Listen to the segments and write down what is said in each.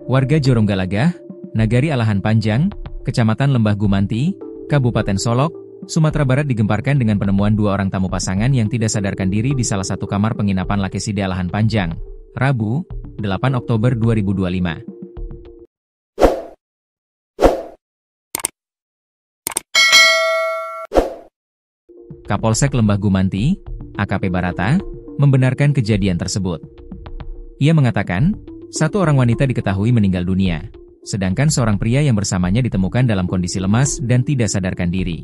Warga Joronggalagah, Nagari Alahan Panjang, Kecamatan Lembah Gumanti, Kabupaten Solok, Sumatera Barat digemparkan dengan penemuan dua orang tamu pasangan yang tidak sadarkan diri di salah satu kamar penginapan Lakeside Alahan Panjang, Rabu, 8 Oktober 2025. Kapolsek Lembah Gumanti, AKP Barata, membenarkan kejadian tersebut. Ia mengatakan, satu orang wanita diketahui meninggal dunia, sedangkan seorang pria yang bersamanya ditemukan dalam kondisi lemas dan tidak sadarkan diri.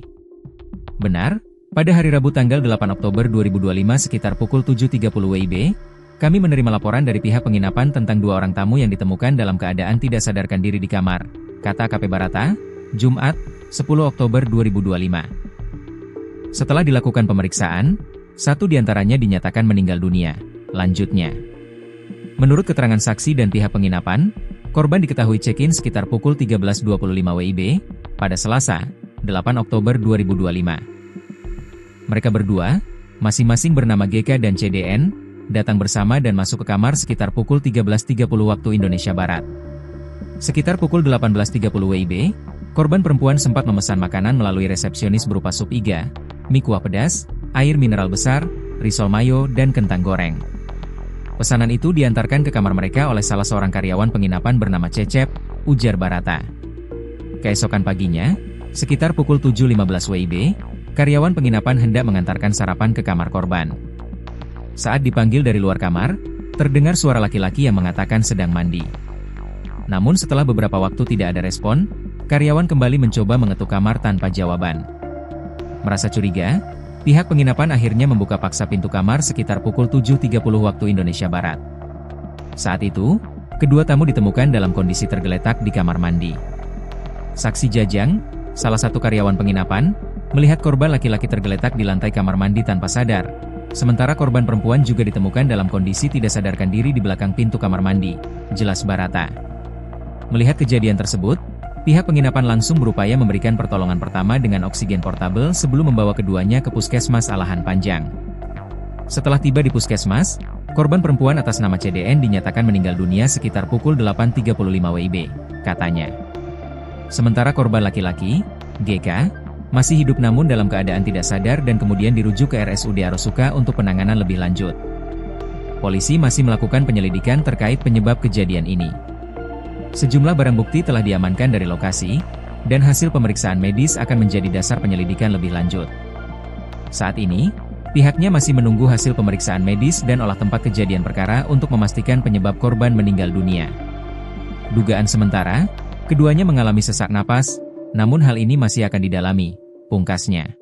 Benar, pada hari Rabu tanggal 8 Oktober 2025 sekitar pukul 7.30 WIB, kami menerima laporan dari pihak penginapan tentang dua orang tamu yang ditemukan dalam keadaan tidak sadarkan diri di kamar, kata AKP Barata, Jumat, 10 Oktober 2025. Setelah dilakukan pemeriksaan, satu diantaranya dinyatakan meninggal dunia. Lanjutnya, menurut keterangan saksi dan pihak penginapan, korban diketahui check-in sekitar pukul 13.25 WIB, pada Selasa, 8 Oktober 2025. Mereka berdua, masing-masing bernama GK dan CDN, datang bersama dan masuk ke kamar sekitar pukul 13.30 waktu Indonesia Barat. Sekitar pukul 18.30 WIB, korban perempuan sempat memesan makanan melalui resepsionis berupa sup iga, mie kuah pedas, air mineral besar, risol mayo, dan kentang goreng. Pesanan itu diantarkan ke kamar mereka oleh salah seorang karyawan penginapan bernama Cecep, ujar Barata. Keesokan paginya, sekitar pukul 7.15 WIB, karyawan penginapan hendak mengantarkan sarapan ke kamar korban. Saat dipanggil dari luar kamar, terdengar suara laki-laki yang mengatakan sedang mandi. Namun setelah beberapa waktu tidak ada respon, karyawan kembali mencoba mengetuk kamar tanpa jawaban. Merasa curiga, pihak penginapan akhirnya membuka paksa pintu kamar sekitar pukul 7.30 waktu Indonesia Barat. Saat itu, kedua tamu ditemukan dalam kondisi tergeletak di kamar mandi. Saksi Jajang, salah satu karyawan penginapan, melihat korban laki-laki tergeletak di lantai kamar mandi tanpa sadar, sementara korban perempuan juga ditemukan dalam kondisi tidak sadarkan diri di belakang pintu kamar mandi, jelas Barata. Melihat kejadian tersebut, pihak penginapan langsung berupaya memberikan pertolongan pertama dengan oksigen portabel sebelum membawa keduanya ke Puskesmas Alahan Panjang. Setelah tiba di Puskesmas, korban perempuan atas nama CDN dinyatakan meninggal dunia sekitar pukul 8.35 WIB, katanya. Sementara korban laki-laki, GK, masih hidup namun dalam keadaan tidak sadar dan kemudian dirujuk ke RSUD Arosuka untuk penanganan lebih lanjut. Polisi masih melakukan penyelidikan terkait penyebab kejadian ini. Sejumlah barang bukti telah diamankan dari lokasi, dan hasil pemeriksaan medis akan menjadi dasar penyelidikan lebih lanjut. Saat ini, pihaknya masih menunggu hasil pemeriksaan medis dan olah tempat kejadian perkara untuk memastikan penyebab korban meninggal dunia. Dugaan sementara, keduanya mengalami sesak napas, namun hal ini masih akan didalami, pungkasnya.